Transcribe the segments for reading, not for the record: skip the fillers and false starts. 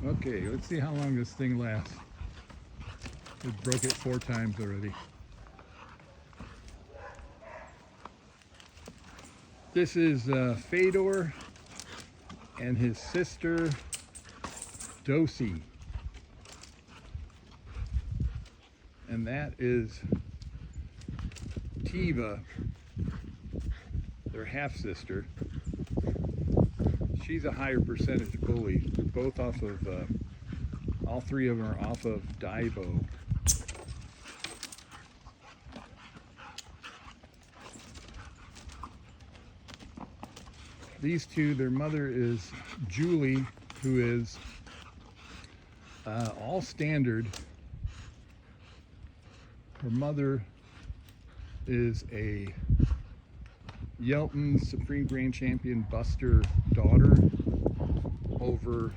Okay, let's see how long this thing lasts. It broke it 4 times already. This is Fedor and his sister Dosie. And that is Tiva, their half-sister. She's a higher percentage bully. They're both off of, all 3 of them are off of Dibo. These 2, their mother is Julie, who is all standard. Her mother is a Yelton Supreme Grand Champion Buster daughter over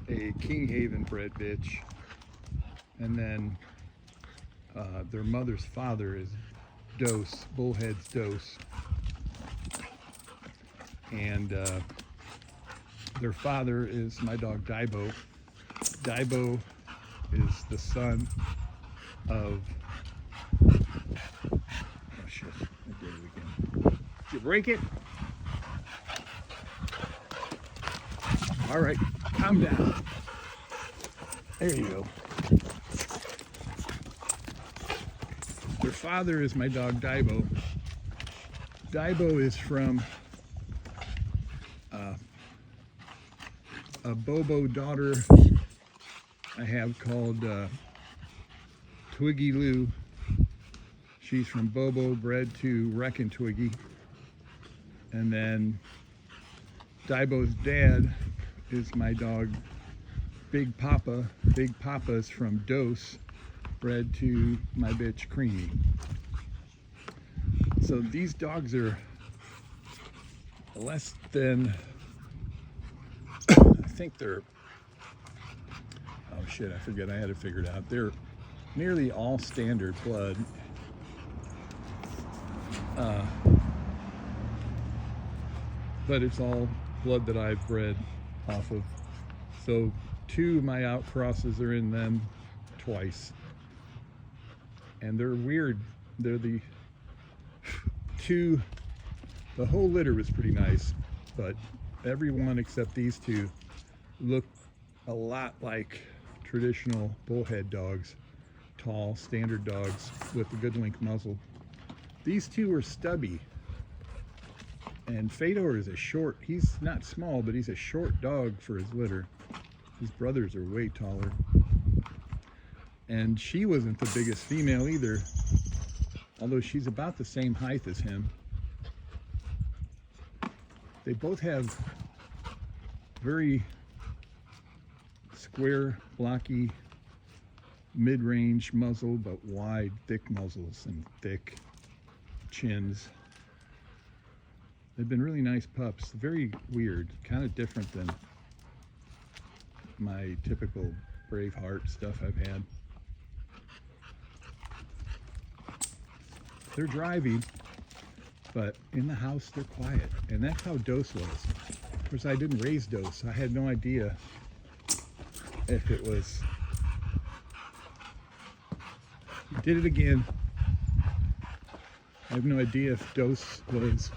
a Kinghaven bred bitch. And then their mother's father is Dose, Bullhead's Dose. And their father is my dog Dibo. Dibo is the son of, oh shit, I did it again. Did you break it? All right, calm down. There you go. Their father is my dog Dibo. Dibo is from a Bobo daughter I have called Twiggy Lou. She's from Bobo, bred to Wreck and Twiggy. And then Dibo's dad is my dog Big Papa. Big Papa's from Dose, bred to my bitch Creamy. So these dogs are less than, I think they're, oh shit, I forget, I had it figured out. They're nearly all standard blood. But it's all blood that I've bred off of. So 2 of my outcrosses are in them twice. And they're weird. They're the 2, the whole litter was pretty nice, but everyone except these 2 look a lot like traditional bullhead dogs, tall, standard dogs with a good length muzzle. These 2 are stubby, and Fedor is a short, he's not small, but he's a short dog for his litter. His brothers are way taller. And she wasn't the biggest female either, although she's about the same height as him. They both have very square, blocky, mid-range muzzle, but wide, thick muzzles and thick chins. They've been really nice pups. Very weird, kind of different than my typical Braveheart stuff I've had. They're driving, but in the house they're quiet, and that's how Dose was. Of course, I didn't raise Dose. I had no idea if it was. Did it again. I have no idea if Dose was,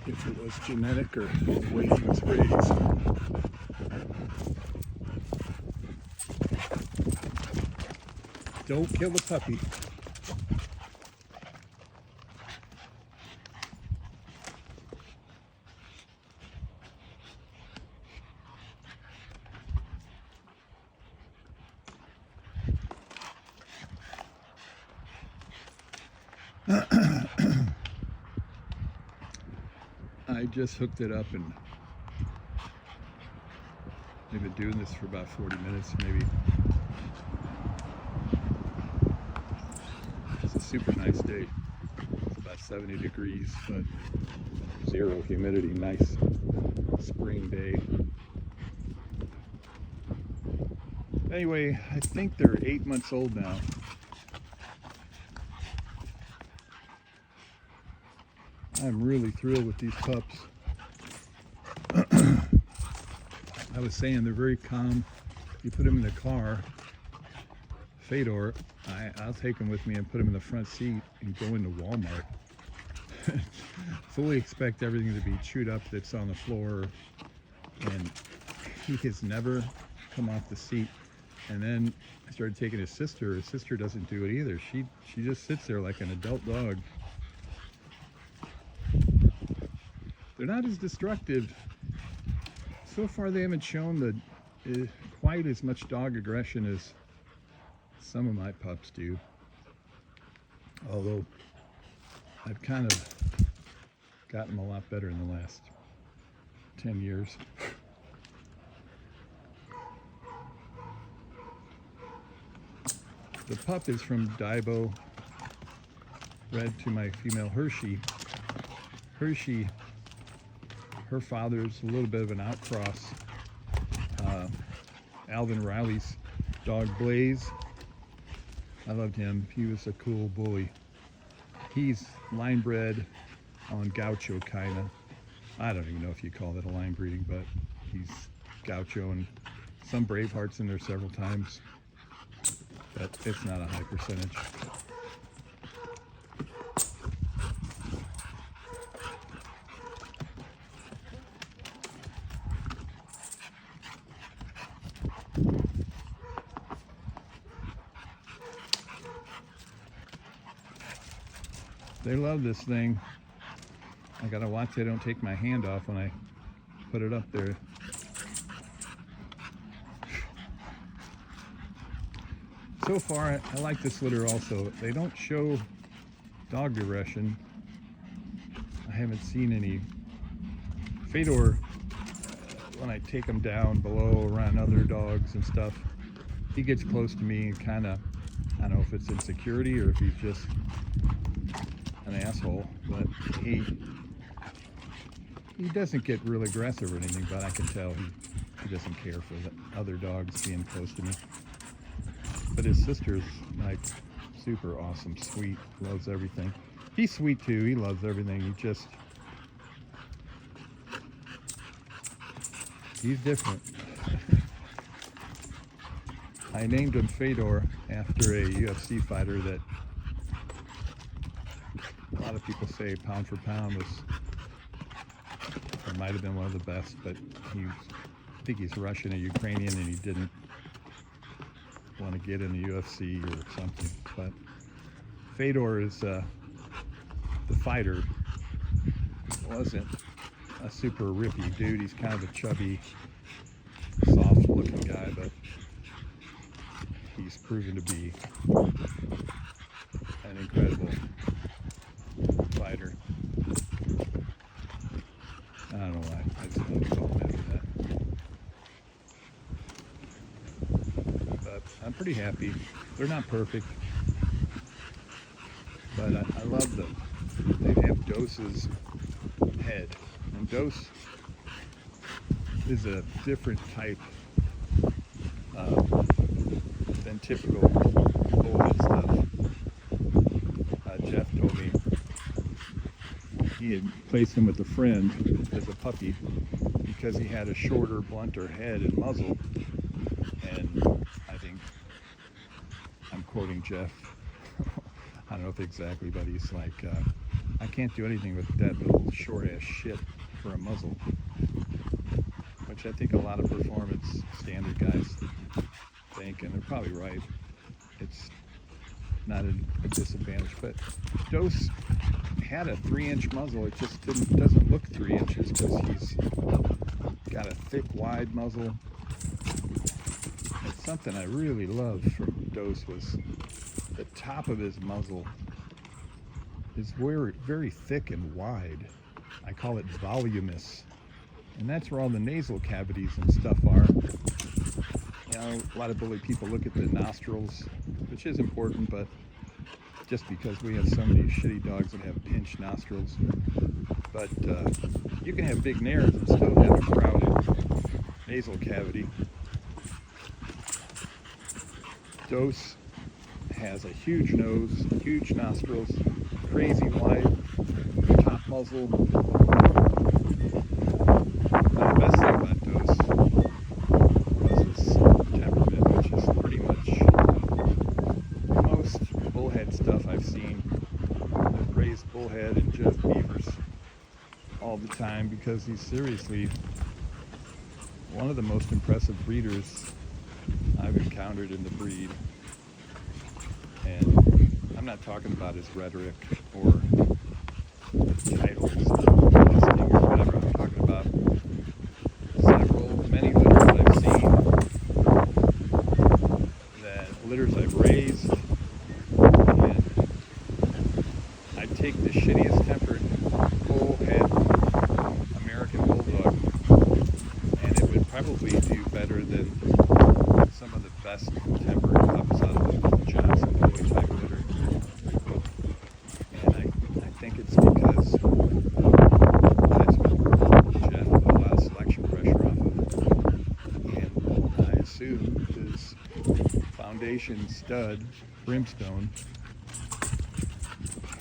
if it was genetic or the way he was raised. Don't kill the puppy. I just hooked it up and I've been doing this for about 40 minutes maybe. It's a super nice day. It's about 70 degrees, but 0 humidity. Nice spring day. Anyway, I think they're 8 months old now. I'm really thrilled with these pups. I was saying they're very calm. You put them in the car, Fedor, I'll take him with me and put him in the front seat and go into Walmart. Fully expect everything to be chewed up that's on the floor, and he has never come off the seat. And then I started taking his sister. His sister doesn't do it either. She just sits there like an adult dog. They're not as destructive. So far they haven't shown quite as much dog aggression as some of my pups do. Although I've kind of gotten them a lot better in the last 10 years. The pup is from Daibo, bred to my female Hershey. Hershey, her father's a little bit of an outcross. Alvin Riley's dog Blaze. I loved him. He was a cool bully. He's line bred on Gaucho, kinda. I don't even know if you call that a line breeding, but he's Gaucho, and some Bravehearts in there several times, but it's not a high percentage. They love this thing. I gotta watch I don't take my hand off when I put it up there. So far, I like this litter also. They don't show dog aggression. I haven't seen any. Fedor, when I take him down below around other dogs and stuff, he gets close to me and kind of, I don't know if it's insecurity or if he's just an asshole, but he doesn't get real aggressive or anything, but I can tell he doesn't care for the other dogs being close to me. But his sister's like super awesome, sweet, loves everything. He's sweet too, he loves everything. He's different. I named him Fedor after a UFC fighter that a lot of people say pound for pound was, or might have been one of the best, but I think he's Russian or Ukrainian, and he didn't want to get in the UFC or something. But Fedor is the fighter. Wasn't a super rippy dude. He's kind of a chubby, soft-looking guy, but he's proven to be an incredible fighter. I don't know why I just wanted to call him after that. But I'm pretty happy. They're not perfect, but I love them. They have Dosie's head, and Dose is a different type than typical bull and stuff. Jeff told me he had placed him with a friend as a puppy because he had a shorter, blunter head and muzzle. And I think, I'm quoting Jeff, I don't know if exactly, but he's like, I can't do anything with that little short-ass shit for a muzzle. Which I think a lot of performance standard guys think, and they're probably right. It's not a disadvantage, but Dose had a 3-inch muzzle. It just doesn't look 3 inches because he's got a thick, wide muzzle. It's something I really loved from Dose was the top of his muzzle is very, very thick and wide. I call it voluminous, and that's where all the nasal cavities and stuff are. You know, a lot of bully people look at the nostrils, which is important, but just because we have so many shitty dogs that have pinched nostrils. But you can have big nares and still have a crowded nasal cavity. Dose has a huge nose, huge nostrils, crazy wide top muzzle. The best thing about Dose all the time because he's seriously one of the most impressive breeders I've encountered in the breed. And I'm not talking about his rhetoric or titles, listening or whatever. I'm talking about many litters that I've seen, that litters I've raised, and I'd take the shittiest tempered bullhead American bulldog, and it would probably do better than some of the best tempered pups out of Johnson Bully type litter. And I think it's because that's Jeff put a lot of selection pressure off of it. And I assume his foundation stud, Brimstone,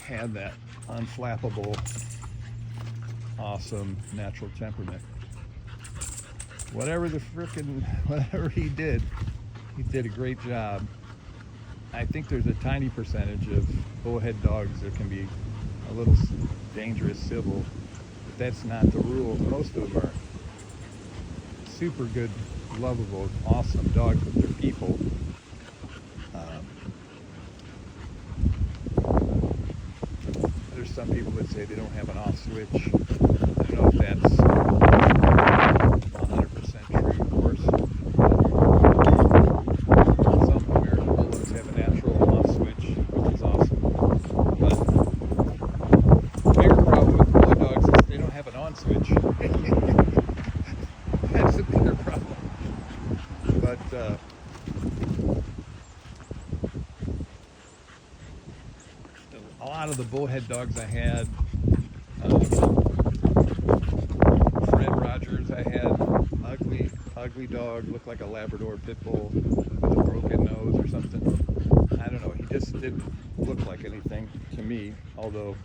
had that unflappable, awesome natural temperament. Whatever he did a great job. I think there's a tiny percentage of bullhead dogs that can be a little dangerous civil, but that's not the rule. Most of them are super good, lovable, awesome dogs with their people. There's some people that say they don't have an off switch. I don't know if that's 100% true, of course. Some American Bulldogs have a natural off switch, which is awesome. But the bigger problem with Bulldog dogs is they don't have an on switch. That's the bigger problem. But a lot of the bullhead dogs I had, Fred Rogers I had, ugly dog, looked like a Labrador pit bull with a broken nose or something. I don't know, he just didn't look like anything to me, although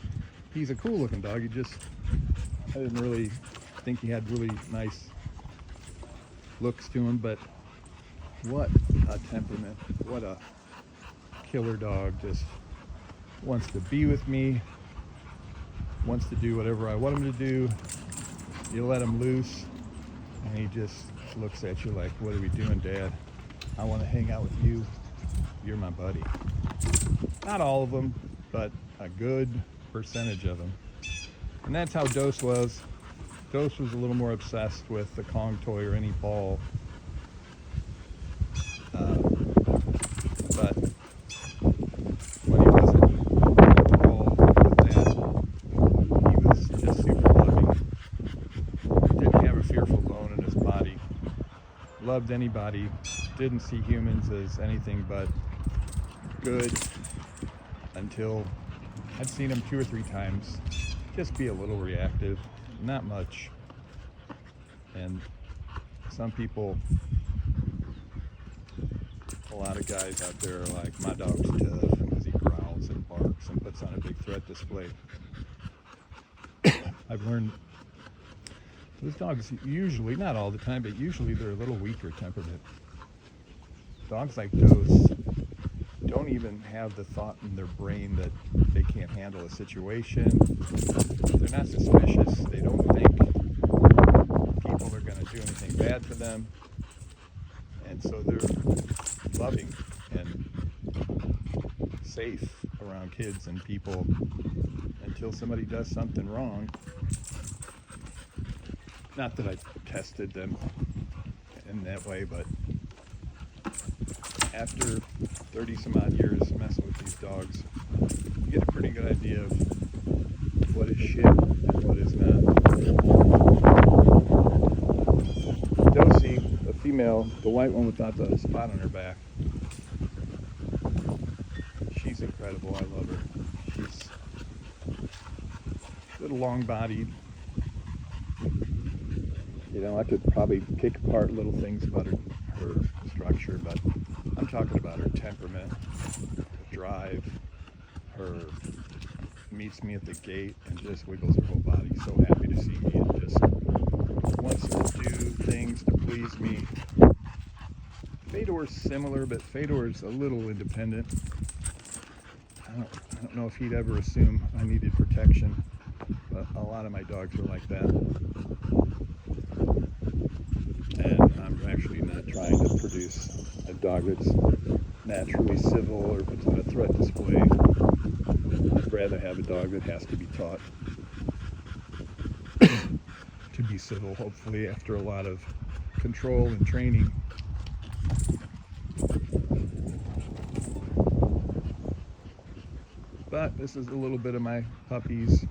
he's a cool looking dog. I didn't really think he had really nice looks to him, but what a temperament, what a killer dog. Just wants to be with me, wants to do whatever I want him to do. You let him loose and he just looks at you like, what are we doing, Dad? I want to hang out with you. You're my buddy. Not all of them, but a good percentage of them. And that's how Dose was. Dose was a little more obsessed with the Kong toy or any ball. But when he wasn't involved with that, he was just super loving. Didn't have a fearful bone in his body. Loved anybody. Didn't see humans as anything but good until I'd seen him 2 or 3 times just be a little reactive, not much. And some people, a lot of guys out there are like, my dog's tough because he growls and barks and puts on a big threat display. I've learned those dogs usually, not all the time, but usually they're a little weaker temperament. Dogs like those don't even have the thought in their brain that they can't handle a situation. They're not suspicious. They don't think people are going to do anything bad to them. And so they're loving and safe around kids and people until somebody does something wrong. Not that I tested them in that way, but after 30 some odd years messing with these dogs, you get a pretty good idea of what is shit and what is not. Dosie, the female, the white one without the spot on her back, she's incredible. I love her. She's a little long-bodied. You know, I could probably pick apart little things about her structure, but I'm talking about her temperament, her drive, her meets me at the gate and just wiggles her whole body. So happy to see me and just wants to do things to please me. Fedor's similar, but Fedor's a little independent. I don't know if he'd ever assume I needed protection, but a lot of my dogs are like that. And I'm actually not trying to produce a dog that's naturally civil or puts on a threat display. I'd rather have a dog that has to be taught to be civil, hopefully, after a lot of control and training. But this is a little bit of my puppies.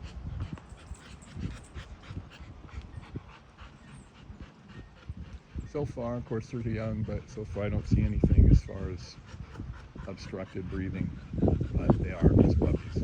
So far, of course, they're young, but so far I don't see anything as far as obstructed breathing. But they are just puppies.